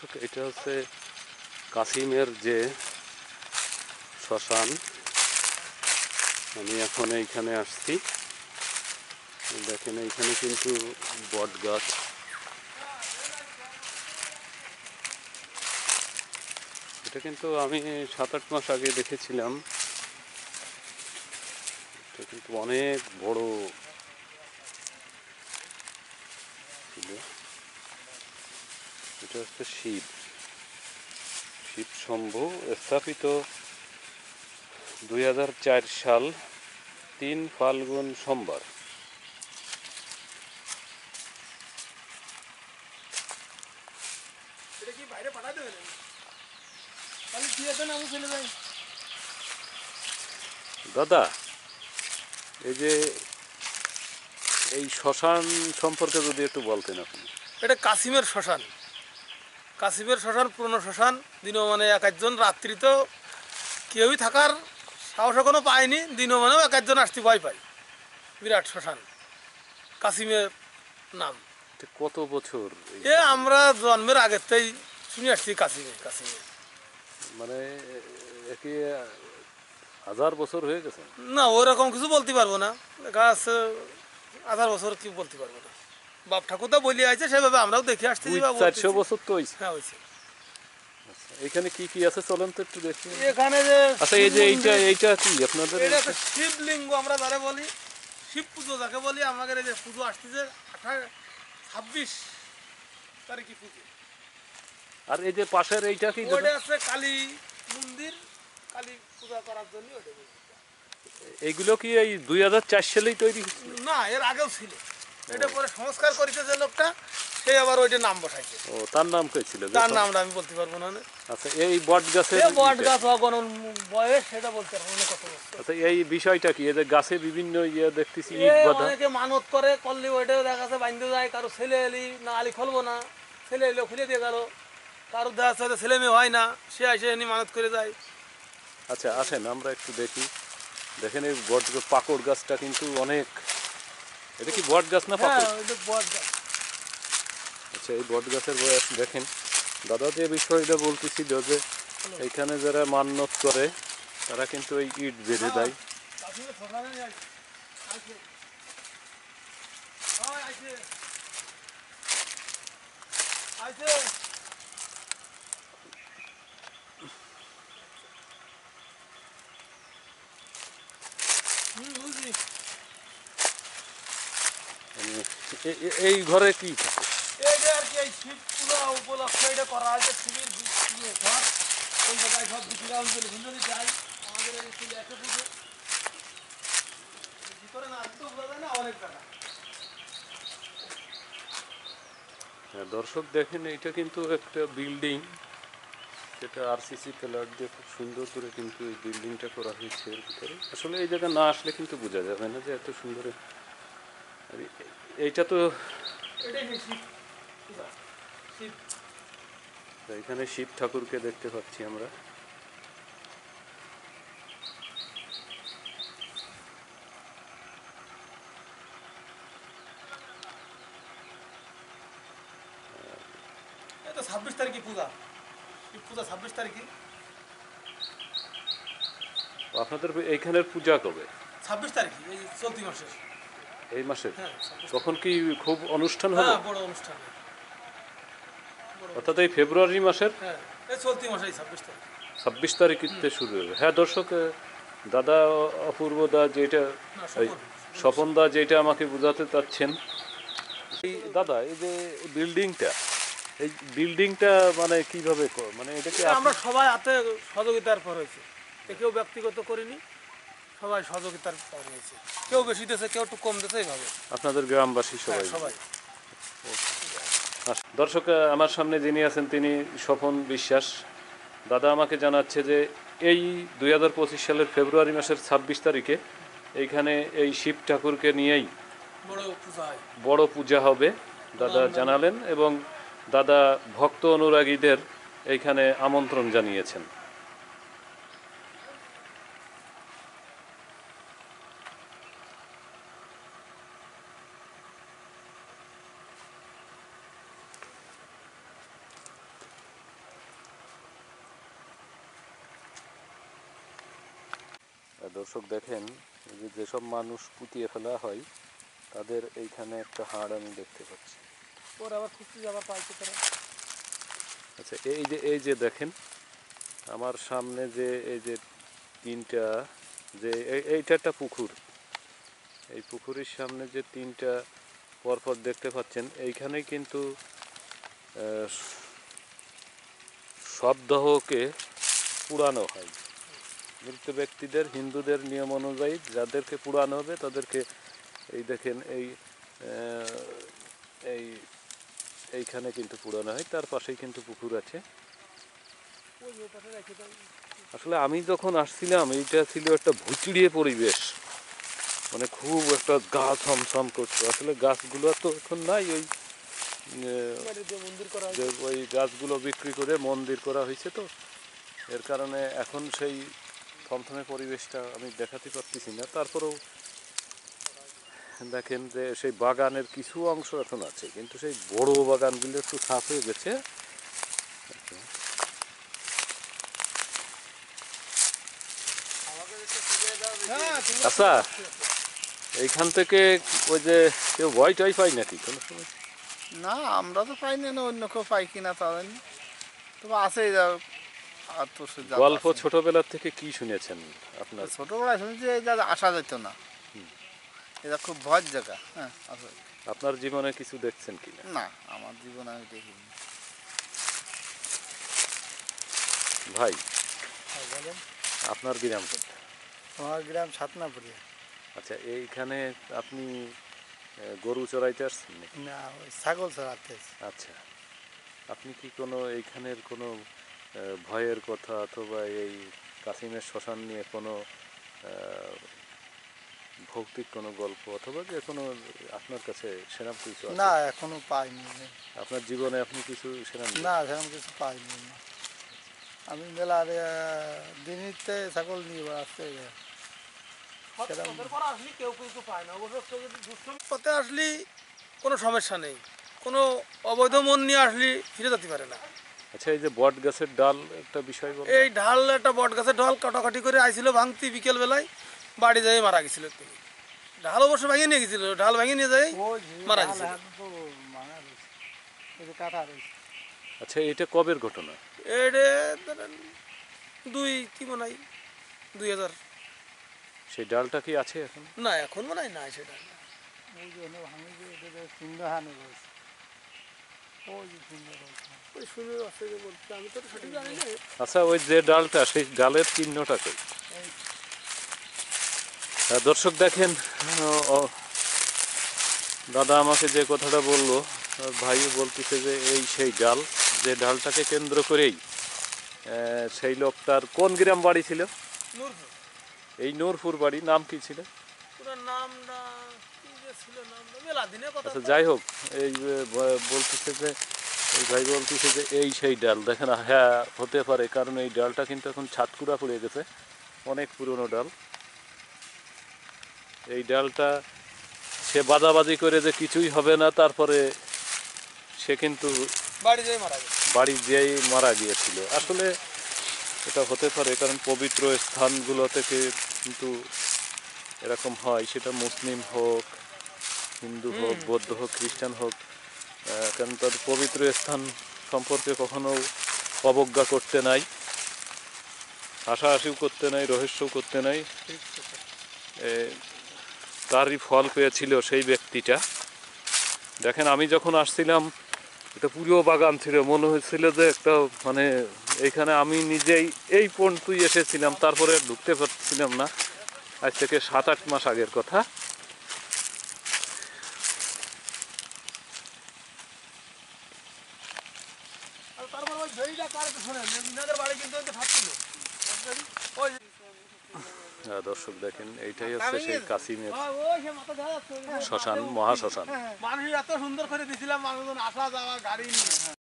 এটা হচ্ছে কাসিমের যে শ্মশান। আমি এখন এইখানে আসছি, দেখেন এইখানে কিন্তু বট গাছ। এটা কিন্তু আমি 7-8 মাস আগে দেখেছিলাম। এটা কিন্তু অনেক বড় ছিল। এটা হচ্ছে শিব শম্ভু, স্থাপিত 2004 সাল 3 ফাল্গুন সোমবার। দাদা, এই যে এই শ্মশান সম্পর্কে যদি একটু বলতেন আপনি। এটা কাসিমের শ্মশান। কাসিমের শ্মশান পুরনো শ্মশান। দিনও মানে এক একজন, রাত্রিতেও কেউই থাকার সাহস এখনো পায়নি, দিনও মানেও এক একজন আসতে ভয় পায়। বিরাট শ্মশান, কাসিমের নাম। কত বছর? আমরা জন্মের আগের থেকেই শুনে আসছি কাসিমে কাসিমে। মানে কি 1000 বছর হয়ে গেছে? না, ওরকম কিছু বলতে পারবো না। গাছ 1000 বছর কি বলতে পারবো না। বাপ ঠাকুরদা বলি আছে, সেভাবে আমরাও দেখে আসতেছি বা 400 বলতেছি। বছর তো হয়েছে। হ্যাঁ, হয়েছে। এখানে কি কি আছে চলেন তো একটু দেখি। এখানে যে আচ্ছা, এই যে এইটা কি আপনাদের? এটা একটা শিবলিঙ্গ আমরা যারা বলি, শিব পুজো যাকে বলি। আমাদের এই যে পুজো আসতেছে 26 তারিখে পুজো। আর এই যে পাশের এইটা কি? ওটা আছে কালী মন্দির, কালী পূজা করার জন্য। ওটা এইগুলো কি এই 2004 সালেই তৈরি হয়েছিল? না, এর আগেও ছিল। এটা পরে সংস্কার করেছে যে লোকটা, সে আবার ওইটা নাম বসাইছে। ও, তার নাম কে ছিল? তার নামটা আমি বলতে পারবো না। আচ্ছা, এই বট গাছের বট গাছ অগণন বয়স, সেটা বলতে পারবো না কত বছর। আচ্ছা, এই বিষয়টা কি? এদের গাছে বিভিন্ন দেখতেছি ইট বাঁধা। অনেকে মানত করে, করলে ওইটাও দেখা যাচ্ছে বাঁধতে যায়। কারো ছেলে এলি না, আলি খুলবো না, ছেলে এলো খুলে দিয়ে গেল। কারো দেখা যাচ্ছে ছেলে মেয়ে হয় না, সে এসে এনে মানত করে যায়। আচ্ছা, আসেন আমরা একটু দেখি। দেখেন এই বট পাকড় গাছটা কিন্তু অনেক। এটা কি বট গাছ না পাকড়? বট গাছ। আচ্ছা, এই বট গাছের বয়স দেখেন। দাদা যে বিষয়টা বলতেছিল যে এইখানে যারা মান্যত করে তারা কিন্তু এই ইট বেঁধে দেয়। এই ঘরে কি থাকে? এইটা আর কি, এই শিব পূজা উপলক্ষে এটা করা হয়েছে। শিবের ঘর, ওই জায়গায় সব বিক্রি অঞ্চলে ভিন্ন যায়। আমাদের এই শিব একটা পুজো ভিতরে না আসতে বোঝা যায় না, অনেক টাকা। দর্শক দেখেন, এইটা কিন্তু একটা বিল্ডিং, যেটা আরসিসি প্লাট দিয়ে খুব সুন্দর করে কিন্তু এই বিল্ডিংটা করা হয়েছে। এর ভিতরে আসলে এই জায়গা না আসলে কিন্তু বোঝা যাবে না যে এত সুন্দর। এইটা তো এখানে শিব ঠাকুরকে দেখতে পাচ্ছি আমরা। এটা 26 তারিখে পূজা, শিব পূজা 26 তারিখে। আপনাদের এইখানের পূজা কবে? 26 তারিখে, এই চলতি মাসের। এই মাসের? হ্যাঁ, তখন কি খুব অনুষ্ঠান হবে? হ্যাঁ, বড় অনুষ্ঠান। অর্থাৎ এই ফেব্রুয়ারি মাসের? হ্যাঁ, এই চলতি মাসে 26 তারিখ। 26 তারিখে শুরু হবে। হ্যাঁ দর্শক, দাদা অপূর্ব দা যেটা, এই স্বপন দা যেটা আমাকে বোঝাতে চাচ্ছেন, এই দাদা এই যে বিল্ডিংটা, এই বিল্ডিংটা মানে কিভাবে মানে এটা কি আমরা সবাই হাতে সহযোগিতার পর হয়েছে। কেউ ব্যক্তিগত করিনি, সবাই সহযোগিতার পর হয়েছে। কেউ বেশি দিয়েছে, কেউ একটু কম দিয়েছে, এইভাবে আপনাদের গ্রামবাসী সবাই? সবাই। দর্শক, আমার সামনে যিনি আছেন তিনি স্বপন বিশ্বাস। দাদা আমাকে জানাচ্ছে যে এই 2025 সালের ফেব্রুয়ারি মাসের 26 তারিখে এইখানে এই শিব ঠাকুরকে নিয়েই বড় পূজা হবে। দাদা জানালেন এবং দাদা ভক্ত অনুরাগীদের এইখানে আমন্ত্রণ জানিয়েছেন। দর্শক দেখেন, এই যে যেসব মানুষ পুঁতিয়ে ফেলা হয় তাদের এইখানে একটা হাড় আমি দেখতে পাচ্ছি। ওর আবার খুঁজতে যাবার পাইছে তারা। আচ্ছা, এই যে দেখেন আমার সামনে যে এই যে তিনটা, যে এইটা একটা পুকুর, এই পুকুরের সামনে যে তিনটা পরপর দেখতে পাচ্ছেন, এইখানেই কিন্তু শবদেহকে পুড়ানো হয়। মৃত ব্যক্তিদের হিন্দুদের নিয়ম অনুযায়ী যাদেরকে পুড়ানো হবে তাদেরকে এই দেখেন এই এইখানে কিন্তু পুড়ানো হয়। তার পাশেই কিন্তু পুকুর আছে। আসলে আমি যখন আসছিলাম এইটা ছিল একটা ভুতুড়িয়ে পরিবেশ, মানে খুব একটা গা ছমছম করতো। আসলে গাছগুলো তো এখন নাই, ওই গাছগুলো বিক্রি করে মন্দির করা হয়েছে, তো এর কারণে এখন সেই থমথমে পরিবেশটা আমি দেখাতে পারতেছি না। তারপরেও দেখেন যে সেই বাগানের কিছু অংশ এখন আছে, কিন্তু সেই বড় বাগানগুলো একটু সাফ হয়ে গেছে। আচ্ছা, এইখান থেকে ওই যে কেউ ভয় টয় পাই নাকি কোনো সময়? না, আমরা তো পাই না, অন্য কেউ পাই কিনা তা জানি না। তবে আছে গল্প ছোটবেলার থেকে কি শুনেছেন আপনার? ছোটবেলায় শুনেছি এই জায়গা আসা যেত না, এটা খুব ভয়ের জায়গা। হ্যাঁ, আছে। আপনার জীবনে কিছু দেখছেন কিনা? না, আমার জীবনে আমি দেখিনি। ভাই, বলেন। আপনার গ্রাম কোনটা? আমার গ্রাম ছাতনাপুরে। আচ্ছা, এইখানে আপনি গরু চড়াইতে আসছেন নাকি? না, ওই ছাগল চড়াতে। আচ্ছা, আপনি কি কোনো এইখানের কোনো ভয়ের কথা অথবা এই কাসিমের শ্মশান নিয়ে কোনো ভৌতিক কোনো গল্প অথবা যে কোনো আপনার কাছে সেরকম কিছু আছে? না, এখনো পাইনি। আপনার জীবনে আপনি কিছু সেরকম? না, সেরকম কিছু পাইনি। আমি মেলার দিনিতে ছাগল নিয়ে আসতে পথে আসলে কোনো সমস্যা নেই, কোনো অবৈধ মন নিয়ে আসলে ফিরে যেতে পারে না। আচ্ছা, এই যে বট গাছের ডাল একটা বিষয় বল। এই ঢাল, একটা বট গাছের ঢাল কাটাকাটি করে আইছিল ভাঙতি, বিকেল বেলায় বাড়ি যেয়ে মারা গেছিল। তিনি ঢাল অবশ্য ভেঙে নিয়ে গেছিল, ঢাল ভেঙে নিয়ে যাই মারা গেছিল। আচ্ছা, এটা কবের ঘটনা? এটা ধরেন কি মনে হয় 2000। সেই ডালটা কি আছে এখন? না, এখন মনে হয় না সেটা। আচ্ছা, ওই যে ডালটা, সেই ডালের চিহ্নটা কই? দর্শক দেখেন, দাদা আমাকে যে কথাটা বললো, ভাইও বলতেছে যে এই সেই ডাল, যে ডালটাকে কেন্দ্র করেই সেই লোকটার কোন গ্রাম বাড়ি ছিল? এই নূরপুর বাড়ি। নাম কি ছিল? আচ্ছা, যাই হোক, এই বলতেছে যে এই ভাই বলতেছে যে এই সেই ডাল। দেখেন, হ্যাঁ হতে পারে, কারণ এই ডালটা কিন্তু এখন ছাতকুড়া পড়ে গেছে, অনেক পুরনো ডাল। এই ডালটা সে বাজাবাজি করে যে কিছুই হবে না, তারপরে সে কিন্তু বাড়ি যেয়েই মারা গিয়েছিল। আসলে এটা হতে পারে, কারণ পবিত্র স্থানগুলো থেকে কিন্তু এরকম হয়, সেটা মুসলিম হোক, হিন্দু হোক, বৌদ্ধ হোক, খ্রিস্টান হোক, কারণ তাদের পবিত্র স্থান সম্পর্কে কখনো অবজ্ঞা করতে নাই, হাসাহাসিও করতে নাই, রহস্যও করতে নাই। তারই ফল পেয়েছিল সেই ব্যক্তিটা। দেখেন, আমি যখন আসছিলাম এটা পুরো বাগান ছিল, মনে হয়েছিল যে একটা মানে এইখানে আমি নিজেই এই পর্যন্তই এসেছিলাম, তারপরে ঢুকতে পারছিলাম না। আজ থেকে 7-8 মাস আগের কথা। দর্শক দেখেন, এইটাই হচ্ছে সেই কাসিমের শ্মশান, মহাশ্মশান। মানুষ এত সুন্দর করে দিয়েছিলাম, মানুষজন আসা যাওয়া গাড়ি নিয়ে।